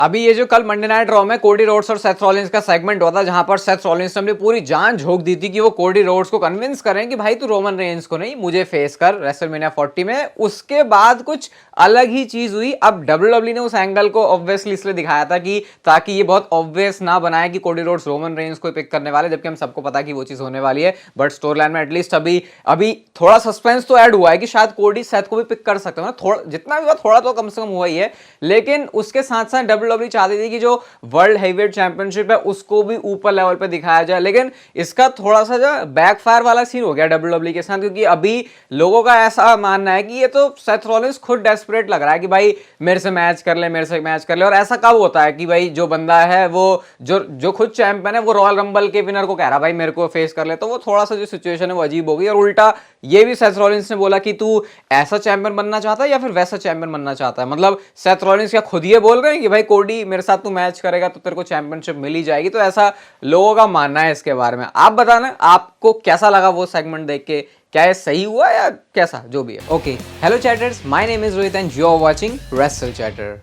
अभी ये जो कल मंडे नाइट रॉ में कोडी रोड्स और सेथ रॉलिंस का सेगमेंट हुआ था, जहां पर सेथ रॉलिंस ने अपनी पूरी जान झोंक दी थी कि वो कोडी रोड्स को कन्विंस करें कि भाई तू रोमन रेंज को नहीं, मुझे फेस कर रेसलमेनिया 40 में। उसके बाद कुछ अलग ही चीज हुई। अब डब्ल्यूडब्ल्यूई ने उस एंगल को ऑब्वियसली इसलिए दिखाया था कि ताकि ये बहुत ऑब्वियस ना बनाए कि कोडी रोड्स रोमन रेंज को पिक करने वाले, जबकि हम सबको पता कि वो चीज होने वाली है। बट स्टोरी लाइन में एटलीस्ट अभी थोड़ा सस्पेंस तो ऐड हुआ है कि शायद कोडी सेथ को भी पिक कर सकते हो। थोड़ा जितना भी हुआ, थोड़ा तो कम से कम हुआ ही है। लेकिन उसके साथ साथ डब्ल्यूडब्ल्यूई चाहती थी कि जो वर्ल्ड हेवीवेट चैंपियनशिप है उसको भी ऊपर लेवल पे दिखाया जाए। लेकिन इसका थोड़ा सा जो बैकफायर वाला सीन हो गया डब्ल्यूडब्ल्यूई के साथ, क्योंकि अभी लोगों का ऐसा मानना है कि ये तो सेथ रॉलिंस खुद डेस्परेट लग रहा है कि भाई मेरे से मैच कर ले, मेरे से मैच कर ले। और ऐसा कब होता है कि भाई जो बंदा है वो जो खुद चैंपियन है वो रॉयल रंबल के विनर को कह रहा है भाई मेरे को फेस कर ले, तो वो थोड़ा सा जो सिचुएशन है वो अजीब हो गई। और उल्टा ये भी सेथ रॉलिंस ने बोला कि तू ऐसा चैंपियन बनना चाहता है या फिर वैसा चैंपियन बनना चाहता है। मतलब सेथ रॉलिंस क्या खुद ये बोल रहे हैं कि भाई कोडी मेरे साथ तू मैच करेगा तो तेरे को चैंपियनशिप मिल ही जाएगी। तो ऐसा लोगों का मानना है इसके बारे में। आप बताना आपको कैसा लगा वो सेगमेंट देख के, क्या ये सही हुआ या कैसा, जो भी है। Okay, hello chatters, my name is Rohit and you are watching wrestle chatter.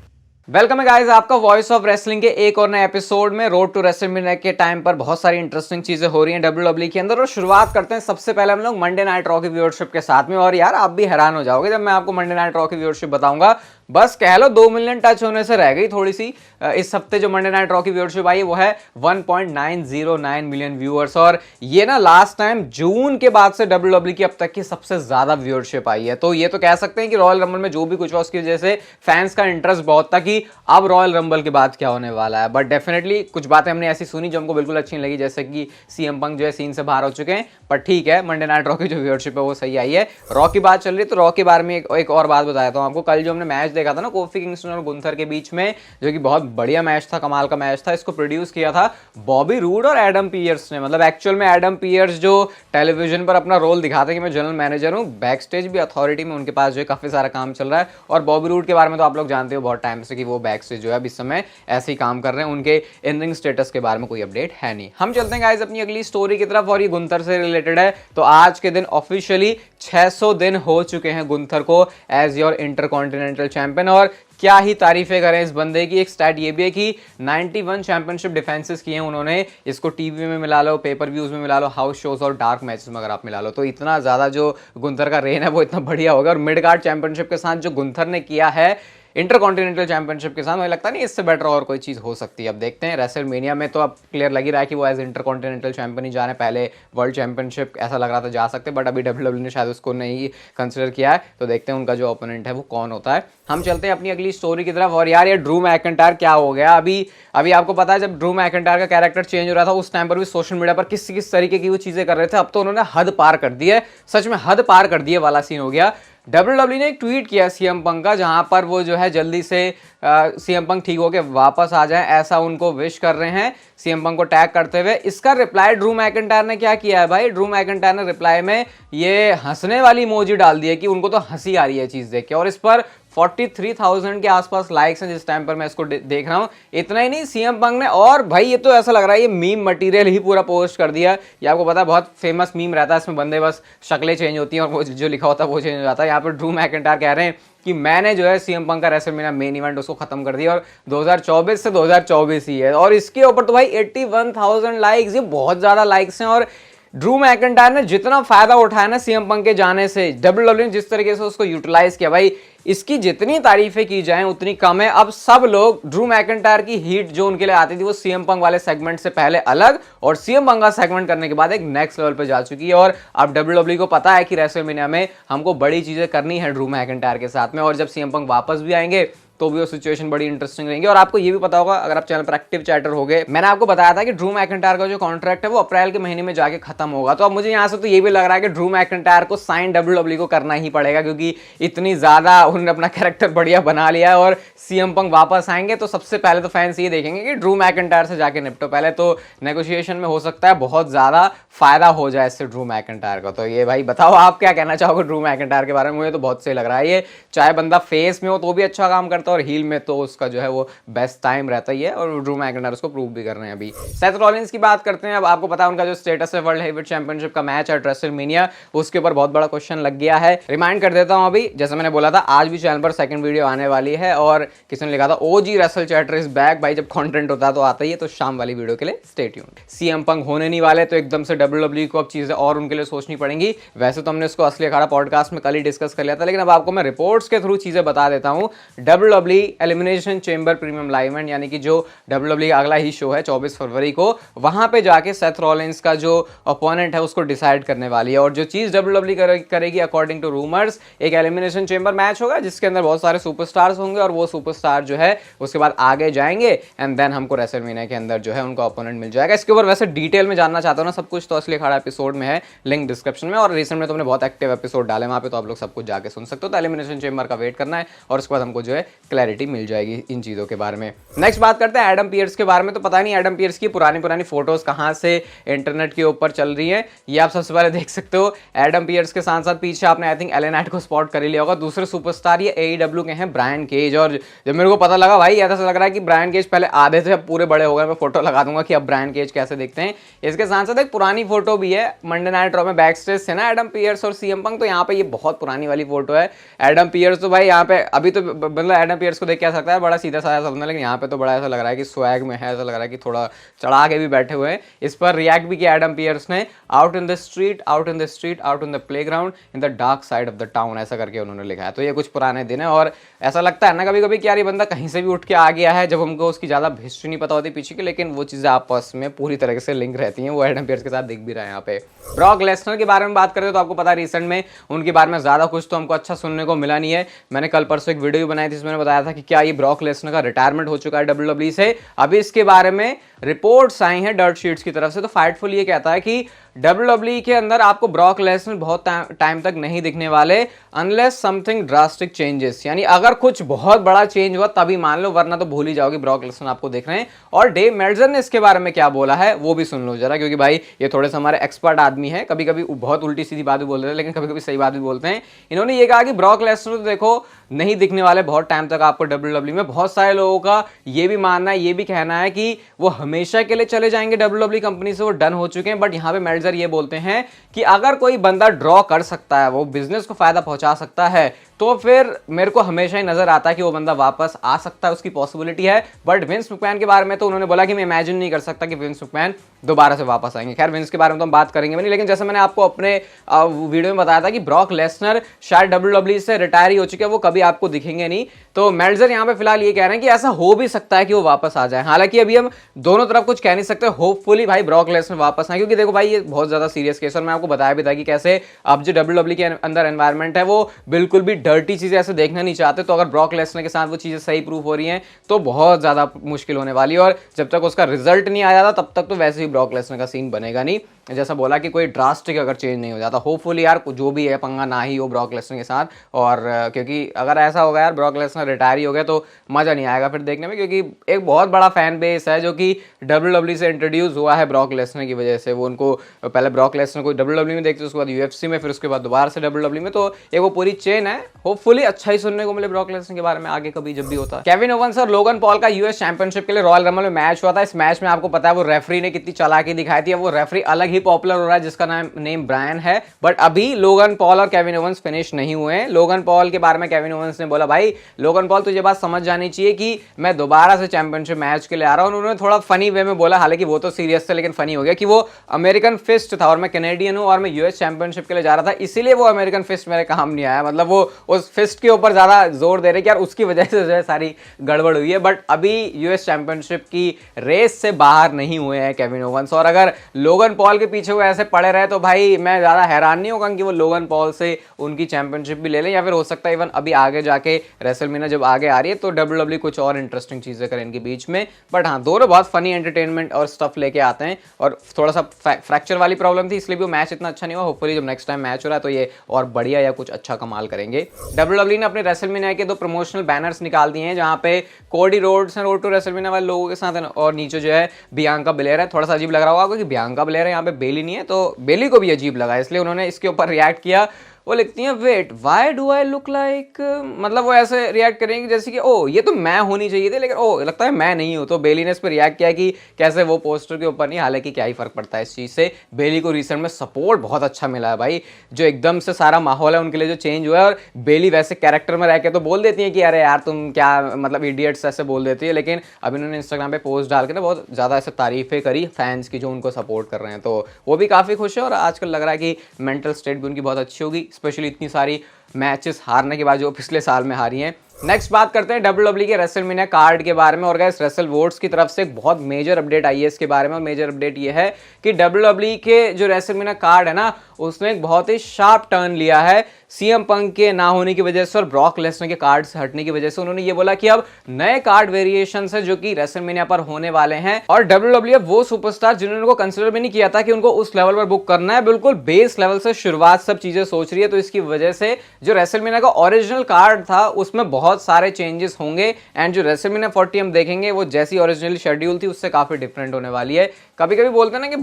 Welcome है गाइस आपका वॉइस ऑफ रेसलिंग के एक और नए एपिसोड में। रोड टू रेसलमेनिया के टाइम पर बहुत सारी इंटरेस्टिंग चीजें हो रही हैं डब्ल्यूडब्ल्यूई के अंदर। और शुरुआत करते हैं सबसे पहले हम लोग मंडे नाइट रॉ की व्यूअरशिप के साथ में। और यार आप भी हैरान हो जाओगे जब मैं आपको मंडे नाइट रॉ की व्यूअरशिप बताऊंगा। बस कह लो 2 मिलियन टच होने से रह गई थोड़ी सी। इस हफ्ते जो मंडे नाइट रॉ की व्यूअरशिप आई वो है 1.909 मिलियन व्यूअर्स। और ये ना लास्ट टाइम जून के बाद से डब्ल्यूडब्ल्यूई की अब तक की सबसे ज्यादा व्यूअरशिप आई है। तो ये तो कह सकते हैं कि रॉयल रंबल में जो भी कुछ हुआ उसकी वजह से फैंस का इंटरेस्ट बहुत था कि अब रॉयल रंबल के बाद क्या होने वाला है। बट डेफिनेटली कुछ बातें हमने ऐसी सुनी जो हमको बिल्कुल अच्छी नहीं लगी, जैसे कि सीएम पंक जो है सीन से बाहर हो चुके हैं। पर ठीक है, मंडे नाइट रॉ की जो व्यूअरशिप है वो सही आई है। रॉ की बात चल रही है तो रॉ के बारे में एक और बात बताया था आपको। कल जो हमने मैच देखा था ना कोफी किंगस्टन और गुंथर के बीच में, जो कि बहुत बढ़िया मैच था, कमाल का मैच था। इसको प्रोड्यूस किया था बॉबी रूड और एडम पियर्स ने। मतलब एक्चुअल में एडम पियर्स जो टेलीविजन पर अपना रोल दिखाते हैं कि मैं जनरल मैनेजर हूँ, बैक स्टेज भी अथॉरिटी में उनके पास जो है काफी सारा काम चल रहा है। और बॉबी रूड के बारे में तो आप लोग जानते हो बहुत टाइम से कि वो बैक स्टेज जो है इस समय ऐसे ही काम कर रहे हैं। उनके इन रिंग स्टेटस के बारे में कोई अपडेट है नहीं। हम चलते हैं गाइस अपनी अगली स्टोरी की तरफ, और ये गुंथर से रिलेटेड है। तो आज के दिन ऑफिशियली 600 दिन हो चुके हैं गुंथर को एज योर इंटरकॉन्टिनेंटल चैंपियन। और क्या ही तारीफें करें इस बंदे की। एक स्टैट ये भी है कि 91 चैंपियनशिप डिफेंसेस किए हैं उन्होंने। इसको टीवी में मिला लो, पेपर व्यूज में मिला लो, हाउस शोज और डार्क मैचेस में अगर आप मिला लो, तो इतना ज्यादा जो गुंथर का रेन है वो इतना बढ़िया होगा। और मिड कार्ड चैंपियनशिप के साथ जो गुंथर ने किया है इंटरकॉन्टिनेंटल चैंपियनशिप के साथ, मुझे लगता नहीं इससे बेटर और कोई चीज हो सकती है। अब देखते हैं रेसलमेनिया में तो अब क्लियर लग ही रहा है कि वो एज इंटरकॉन्टिनेंटल चैंपियन ही जा रहे हैं। पहले वर्ल्ड चैंपियनशिप ऐसा लग रहा था जा सकते, बट अभी डब्ल्यूडब्ल्यूई ने शायद उसको नहीं कंसिडर किया है। तो देखते हैं उनका जो ओपोनेंट है वो कौन होता है। हम चलते हैं अपनी अगली स्टोरी की तरफ। और यार ये ड्रू मैकिंटायर क्या हो गया अभी आपको पता है जब ड्रू मैकिंटायर का कैरेक्टर चेंज हो रहा था उस टाइम पर भी सोशल मीडिया पर किस तरीके की वो चीजें कर रहे थे। अब तो उन्होंने हद पार कर दी है, सच में हद पार कर दिए वाला सीन हो गया। डब्ल्यूडब्ल्यूई ने एक ट्वीट किया सीएम पंक का, जहां पर वो जो है जल्दी से सीएम पंक ठीक होके वापस आ जाए ऐसा उनको विश कर रहे हैं सीएम पंक को टैग करते हुए। इसका रिप्लाई ड्रू मैकिंटायर ने क्या किया है भाई, ड्रू मैकिंटायर ने रिप्लाई में ये हंसने वाली इमोजी डाल दी है कि उनको तो हंसी आ रही है चीज देख के। और इस पर 43,000 के आसपास लाइक्स हैं जिस टाइम पर मैं इसको देख रहा हूं। इतना ही नहीं, सीएम पंक ने और भाई ये तो ऐसा लग रहा है ये मीम मटेरियल ही पूरा पोस्ट कर दिया। ये आपको पता है बहुत फेमस मीम रहता है, इसमें बंदे बस शक्लें चेंज होती हैं और वो जो लिखा होता है वो चेंज हो जाता है। यहाँ पर ड्रू मैकिंटायर कह रहे हैं कि मैंने जो है सीएम पंक का रेसलमेनिया मेन इवेंट उसको खत्म कर दिया और 2024 से 2024 ही है। और इसके ऊपर तो भाई 81,000 लाइक्स, ये बहुत ज्यादा लाइक्स हैं। और ड्रू मैकिंटायर ने जितना फायदा उठाया ना सीएम पंक के जाने से, डब्ल्यूडब्ल्यूई ने जिस तरीके से उसको यूटिलाइज किया, भाई इसकी जितनी तारीफें की जाएं उतनी कम है। अब सब लोग ड्रू मैकिंटायर की हीट जो उनके लिए आती थी वो सीएम पंक वाले सेगमेंट से पहले अलग, और सीएम पंक का सेगमेंट करने के बाद एक नेक्स्ट लेवल पे जा चुकी है। और अब डब्ल्यूडब्ल्यूई को पता है कि रेसलमेनिया में हमको बड़ी चीजें करनी है ड्रू मैकिंटायर के साथ में। और जब सीएम पंक वापस भी आएंगे तो भी वो सिचुएशन बड़ी इंटरेस्टिंग रहेंगी। और आपको ये भी पता होगा अगर आप चैनल पर एक्टिव चैटर हो गए, मैंने आपको बताया था कि ड्रू मैकिंटायर का जो कॉन्ट्रैक्ट है वो अप्रैल के महीने में जाके खत्म होगा। तो अब मुझे यहाँ से तो ये भी लग रहा है कि ड्रू मैकिंटायर को साइन डब्ल्यूडब्ल्यूई को करना ही पड़ेगा, क्योंकि इतनी ज्यादा उन्होंने अपना कैरेक्टर बढ़िया बना लिया है। और सीएम पंक वापस आएंगे तो सबसे पहले तो फैंस ये देखेंगे कि ड्रू मैकिंटायर से जाके निपटो पहले। तो नेगोशिएशन में हो सकता है बहुत ज्यादा फायदा हो जाए इससे ड्रू मैकिंटायर का। तो ये भाई बताओ आप क्या कहना चाहोगे ड्रू मैकिंटायर के बारे में। मुझे तो बहुत सही लग रहा है ये, चाहे बंदा फेस में हो तो भी अच्छा काम करता रहता है और हील में तो उसका जो है वो बेस्ट टाइम रहता ही है और ड्रू मैकइंटायर उसको प्रूव भी कर रहे हैं अभी। सेथ रॉलिंस की बात करते हैं। अब आपको पता है उनका जो स्टेटस है वर्ल्ड हेवीवेट चैंपियनशिप का मैच है रेसलमेनिया, उसके ऊपर बहुत बड़ा क्वेश्चन लग गया है। रिमाइंड कर देता हूं, अभी जैसे मैंने बोला था आज भी चैनल पर सेकंड वीडियो आने वाली है और किसी ने लिखा था ओजी रेसल चैटर इज बैक। भाई जब कंटेंट होता है तो आता ही है, तो शाम वाली वीडियो के लिए स्टे ट्यून्ड। सीएम पंक होने नहीं वाले तो एकदम से डब्ल्यूडब्ल्यूई को अब चीजें और उनके लिए सोचनी पड़ेंगी। वैसे तो हमने इसको असली अखाड़ा पॉडकास्ट में कल ही डिस्कस कर लिया था, लेकिन अब आपको मैं रिपोर्ट्स के थ्रू चीजें बता देता हूं। WWE elimination chamber premium live event यानी कि जो डब्ल्यूडब्ल्यूई अगला ही शो है 24 फरवरी को, वहां पे जाके सेथ रॉलिंस का जो ओपोनेंट है उसको डिसाइड करने वाली है। और जो चीज डब्ल्यूडब्ल्यूई करेगी अकॉर्डिंग टू रूमर्स, एक एलिमिनेशन चेंबर मैच होगा जिसके अंदर बहुत सारे सुपरस्टार्स होंगे और वो सुपरस्टार जो है उसके बाद आगे जाएंगे एंड देन हमको रेसलमेनिया के अंदर जो है उनका ओपोनेंट मिल जाएगा। इसके ऊपर वैसे डिटेल में जानना चाहता हूं ना सब कुछ, तो असली अखाड़ा एपिसोड में है, लिंक डिस्क्रिप्शन में, और रिसेंट में तुमने बहुत एक्टिव एपिसोड डाले वहां पे, तो आप लोग सब कुछ जाके सुन सकते हो। तो एलिमिनेशन चेंबर का वेट करना है और उसके बाद हमको जो है क्लैरिटी मिल जाएगी इन चीजों के बारे में। नेक्स्ट बात करते हैं एडम पियर्स के बारे में। तो पता नहीं एडम पियर्स की पुरानी फोटोज कहां से इंटरनेट के ऊपर चल रही है, ये आप सबसे पहले देख सकते हो। एडम पियर्स के साथ साथ पीछे आपने आई थिंक एलन नाइट को स्पॉट कर ही लिया होगा। दूसरे सुपरस्टार ये AEW के हैं ब्रायन केज, और जब मेरे को पता लगा भाई ऐसा लग रहा है कि ब्रायन केज पहले आधे थे अब पूरे बड़े हो गए, मैं फोटो लगा दूंगा कि अब ब्रायन केज कैसे दिखते हैं। इसके साथ साथ एक पुरानी फोटो भी है मंडे नाइट रॉ में बैक स्टेज से ना एडम पियर्स और सीएम पंक, तो यहाँ पे ये बहुत पुरानी वाली फोटो है। एडम पियर्स तो भाई यहाँ पे अभी तो मतलब एडम पियर्स को देख के ऐसा लगता है बड़ा सीधा साधा समझना, लेकिन यहाँ पे तो बड़ा ऐसा लग रहा है कि स्वैग में है, ऐसा लग रहा है कि थोड़ा चढ़ा के भी बैठे हुए हैं। इस पर रिएक्ट भी किया एडम पियर्स ने, out in the street, out in the street, out in the playground, in the dark side of the town, ऐसा करके उन्होंने लिखा है। तो ये कुछ पुराने दिन है और ऐसा लगता है ना कभी कभी कि यार ये बंदा कहीं से भी उठ के आ गया है, जब हमको उसकी ज्यादा हिस्ट्री नहीं पता होती पीछे की, लेकिन वो चीजें आपस में पूरी तरह से लिंक रहती हैं। वो एडम पियर्स के साथ दिख भी रहा है यहाँ पे। ब्रॉक लेसनर के बारे में बात करें तो आपको पता है रिसेंट में उनके बारे में ज्यादा कुछ तो हमको अच्छा सुनने को मिला नहीं है। मैंने कल परसों एक वीडियो बनाई थी जिसमें मैंने बताया था कि क्या ये ब्रॉक लेसनर का रिटायरमेंट हो चुका है डब्ल्यूडब्ल्यूई से। अभी इसके बारे में रिपोर्ट्स आई हैं डर्ट शीट्स की तरफ से। तो फाइटफुल ये कहता है कि डब्ल्यूडब्ल्यूई के अंदर आपको ब्रॉक लेसनर बहुत टाइम तक नहीं दिखने वाले अनलेस समथिंग ड्रास्टिक चेंजेस, यानी अगर कुछ बहुत बड़ा चेंज हुआ तभी मान लो, वरना तो भूल ही जाओगे ब्रॉक लेसनर आपको दिख रहे हैं। और डेव मेल्जर ने इसके बारे में क्या बोला है वो भी सुन लो जरा, क्योंकि भाई ये थोड़े से हमारे एक्सपर्ट आदमी है, कभी कभी बहुत उल्टी सीधी बात भी बोल रहे हैं लेकिन कभी कभी सही बात भी बोलते हैं। इन्होंने ये कहा कि ब्रॉक लेसनर तो देखो नहीं दिखने वाले बहुत टाइम तक आपको डब्ल्यूडब्ल्यूई में। बहुत सारे लोगों का ये भी मानना है, ये भी कहना है कि वो हमेशा के लिए चले जाएंगे डब्ल्यूडब्ल्यूई कंपनी से, वो डन हो चुके हैं। बट यहाँ पे मेल्जर ये बोलते हैं कि अगर कोई बंदा ड्रॉ कर सकता है, वो बिजनेस को फायदा पहुंचा सकता है, तो फिर मेरे को हमेशा ही नजर आता है कि वो बंदा वापस आ सकता है, उसकी पॉसिबिलिटी है। बट विंस मैकमैन के बारे में तो उन्होंने बोला कि मैं इमेजिन नहीं कर सकता कि विंस मैकमैन दोबारा से वापस आएंगे। खैर विंस के बारे में तो हम बात करेंगे नहीं, लेकिन जैसे मैंने आपको अपने वीडियो में बताया था कि ब्रॉक लेसनर शायद डब्ल्यूडब्ल्यूई से रिटायर ही हो चुके हैं, वो कभी आपको दिखेंगे नहीं। तो मेल्जर यहाँ पे फिलहाल ये कह रहे हैं कि ऐसा हो भी सकता है कि वो वापस आ जाए। हालांकि अभी हम दोनों तरफ कुछ कह नहीं सकते, होपफुली भाई ब्रॉक लेसनर वापस आए, क्योंकि देखो भाई ये बहुत ज्यादा सीरियस केस है। और मैं आपको बताया भी था कि कैसे अब जो डब्ल्यूडब्ल्यूई के अंदर एनवायरमेंट है वो बिल्कुल भी डर्टी चीजें ऐसे देखना नहीं चाहते। तो अगर ब्रॉक लेसनर के साथ वो चीजें सही प्रूफ हो रही हैं तो बहुत ज्यादा मुश्किल होने वाली है, और जब तक उसका रिजल्ट नहीं आ जाता तब तक तो वैसे ही ब्रॉक लेसनर का सीन बनेगा नहीं। जैसा बोला कि कोई ड्रास्टिक अगर चेंज नहीं हो जाता, होपफुली यार जो भी है पंगा ना ही हो ब्रॉक लेसनर के साथ। और क्योंकि अगर ऐसा होगा यार ब्रॉक लेसनर रिटायर ही हो गया तो मजा नहीं आएगा फिर देखने में, क्योंकि एक बहुत बड़ा फैन बेस है जो कि डब्ल्यूडब्ल्यूई से इंट्रोड्यूस हुआ है ब्रॉक लेसनर की वजह से। वो उनको पहले ब्रॉक लेसनर को डब्ल्यूडब्ल्यूई में देखते, उसके बाद यूएफसी में, फिर उसके बाद दोबारा से डब्ल्यूडब्ल्यूई में। तो एक वो पूरी चेन है। होपफुली अच्छा ही सुनने को मिले ब्रॉक लेसनर के बारे में आगे कभी जब भी होता है। केविन ओवेंस और लोगन पॉल का यूएस चैंपियनशिप के लिए रॉयल रंबल में मैच हुआ था। इस मैच में आपको पता है वो रेफरी ने कितनी चालाकी दिखाई थी। वो रेफरी अलग ही पॉपुलर हो रहा है जिसका नेम ब्रायन है। बट अभी लोगन पॉल और केविन ओवेंस फिनिश नहीं हुए हैं। लोगन पॉल के बारे में केविन ओवेंस ने बोला भाई लोगन पॉल तुझे बात समझ जानी चाहिए कि मैं दोबारा से चैंपियनशिप मैच के लिए आ रहा हूं। उन्होंने थोड़ा फनी वे में बोला, हालांकि वो तो सीरियस था लेकिन फनी हो गया कि वो अमेरिकन फिस्ट था और मैं कैनेडियन हूं और मैं यूएस चैंपियनशिप के लिए जा रहा था, इसीलिए वो अमेरिकन फिस्ट मेरे काम नहीं आया। मतलब वो उस फिस्ट के ऊपर ज्यादा जोर दे रहे कि यार उसकी वजह से जो है सारी गड़बड़ हुई है। बट अभी यूएस चैंपियनशिप की रेस से बाहर नहीं हुए हैं केविन ओवेंस, और अगर लोगन पॉल के पीछे वो ऐसे पड़े रहे तो भाई मैं ज्यादा हैरान नहीं होगा कि वो लोगन पॉल से उनकी चैंपियनशिप भी ले लें, या फिर हो सकता है इवन अभी आगे जाके रेसलमेनिया जब आगे आ रही है तो डब्ल्यूडब्ल्यूई कुछ और इंटरेस्टिंग चीजें करें इनके बीच में। बट हाँ दोनों बहुत फनी एंटरटेनमेंट और स्टफ लेके आते हैं, और थोड़ा सा फ्रैक्चर वाली प्रॉब्लम थी इसलिए भी वो मैच इतना अच्छा नहीं हुआ। होपफुली जब नेक्स्ट टाइम मैच हो रहा है तो ये और बढ़िया या कुछ अच्छा कमाल करेंगे। डब्ल्यूडब्ल्यूई ने अपने रेसलमेनिया के 2 प्रमोशनल बैनर्स निकाल दिए हैं जहां पे कोडी रोड्स हैं रोड टू रेसलमेनिया वाले लोगों के साथ, और नीचे जो है बियांका बिलेर है। थोड़ा सा अजीब लग रहा होगा कि बियांका बिलेर है, यहाँ पे बेली नहीं है, तो बेली को भी अजीब लगा, इसलिए उन्होंने इसके ऊपर रिएक्ट किया। वो लिखती हैं wait why do I look like, मतलब वो ऐसे रिएक्ट करेंगे जैसे कि ओ ये तो मैं होनी चाहिए थी, लेकिन ओ लगता है मैं नहीं हूं। तो बेली ने इस पर रिएक्ट किया कि कैसे वो पोस्टर के ऊपर नहीं, हालांकि क्या ही फर्क पड़ता है इस चीज से। बेली को रिसेंट में सपोर्ट बहुत अच्छा मिला है भाई, जो एकदम से सारा माहौल है उनके लिए जो चेंज हुआ है। और बेली वैसे कैरेक्टर में रह के तो बोल देती है कि अरे यार तुम क्या मतलब इडियट्स ऐसे बोल देती है, लेकिन अब इन्होंने इंस्टाग्राम पे पोस्ट डाल के ना बहुत ज़्यादा ऐसे तारीफें करी फैंस की जो उनको सपोर्ट कर रहे हैं, तो वो भी काफ़ी खुश है। और आजकल लग रहा है कि मेंटल स्टेट भी उनकी बहुत अच्छी होगी, स्पेशली इतनी सारी मैचेस हारने के बाद जो पिछले साल में हारी हैं। नेक्स्ट बात करते हैं WWE के रेसलमेनिया कार्ड के बारे में। और गाइस रेसल वोट्स की तरफ से एक बहुत मेजर अपडेट आई है इसके बारे में, और मेजर अपडेट ये है कि WWE के जो रेसलमेनिया कार्ड है ना, उसने एक बहुत ही शार्प टर्न लिया है सीएम पंक के ना होने की वजह से और ब्रॉक लेसनर के कार्ड से हटने की वजह से। उन्होंने ये बोला कि अब नए कार्ड वेरिएशंस है जो कि रेसलमेनिया पर होने वाले हैं, और WWE अब वो सुपरस्टार जिन्होंने उनको कंसिडर भी नहीं किया था कि उनको उस लेवल पर बुक करना है, बिल्कुल बेस लेवल से शुरुआत सब चीजें सोच रही है। तो इसकी वजह से जो रेसलमेनिया का ओरिजिनल कार्ड था उसमें बहुत सारे चेंजेस होंगे, एंड जो रेसलमेनिया 40 हम देखेंगे वो जैसी ओरिजिनल शेड्यूल थी उससे काफी डिफरेंट होने वाली है। कभी कभी बोलते हैं ना कि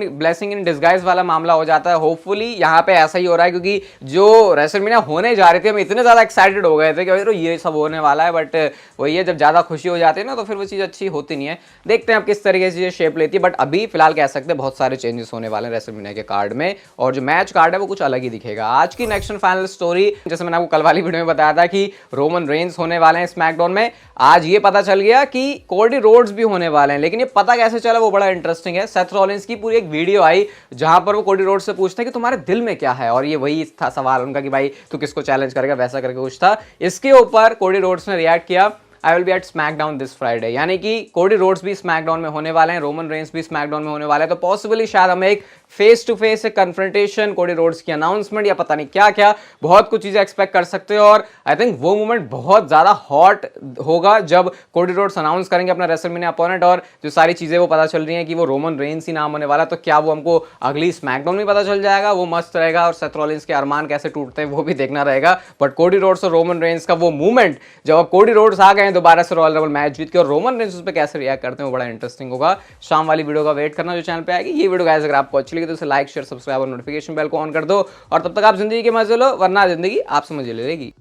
ब्लेसिंग इन डिस्गाइज वाला मामला हो जाता है, होपफुली यहाँ पे ऐसा ही हो रहा है, क्योंकि जो रेसलमेनिया होने जा रहे थे हम इतने ज्यादा एक्साइटेड हो गए थे कि भाई ये सब होने वाला है, बट वही है जब ज्यादा खुशी हो जाती है ना तो फिर वो चीज अच्छी होती नहीं है। देखते हैं अब किस तरीके से ये शेप लेती है, बट अभी फिलहाल कह सकते हैं बहुत सारे चेंजेस होने वाले हैं रेसलमेनिया के कार्ड में, और जो मैच कार्ड है वो कुछ अलग ही दिखेगा। आज की नेक्स्ट फाइनल स्टोरी, जैसे मैंने आपको कल वाली वीडियो में बताया था कि रोमन रेंस होने वाले हैं स्मैकडाउन में, आज ये पता चल गया कि कोडी रोड्स भी होने वाले हैं। लेकिन ये पता कैसे चला वो बड़ा इंटरेस्टिंग है। सेथ रॉलिंस की पूरी एक वीडियो आई जहां पर वो कोडी रोड्स से पूछते हैं कि तुम्हारे दिल में क्या है, और ये वही था सवाल उनका कि भाई तू किसको चैलेंज करेगा, वैसा करके कुछ था। इसके ऊपर कोडी रोड्स ने रिएक्ट किया, I will be at SmackDown this Friday, यानी कि कोडी रोड्स भी स्मैकडाउन में होने वाले हैं, रोमन रेंस भी स्मैकडाउन में होने वाले हैं। तो पॉसिबली शायद हमें एक फेस टू फेस एक कन्फ्रंटेशन, कोडी रोड्स की अनाउंसमेंट या पता नहीं क्या क्या, बहुत कुछ चीजें एक्सपेक्ट कर सकते हो। और आई थिंक वो मोमेंट बहुत ज्यादा हॉट होगा जब कोडी रोड्स अनाउंस करेंगे अपना रेसलमेनिया अपोनेंट, और जो सारी चीजें वो पता चल रही हैं कि वो रोमन रेंस ही नाम होने वाला, तो क्या वो हमको अगली स्मैकडाउन में पता चल जाएगा, वो मस्त रहेगा। और सेथ रॉलिंस के अरमान कैसे टूटते हैं वो भी देखना रहेगा। बट कोडी रोड्स और रोमन रेंस का वो मूवमेंट जब अब कोडी रोड्स आ गए दोबारा से रॉयल रंबल मैच जीत के, और रोमन रेंस उस पर कैसे रिएक्ट करते हैं वो बड़ा इंटरेस्टिंग होगा। शाम वाली वीडियो का वेट करना जो चैनल पे आएगी। ये वीडियो गाइस अगर आपको अच्छी लगी तो उसे लाइक शेयर सब्सक्राइब और नोटिफिकेशन बेल को ऑन कर दो, और तब तक आप जिंदगी के मजे लो, वरना जिंदगी आपसे मजे ले लेगी।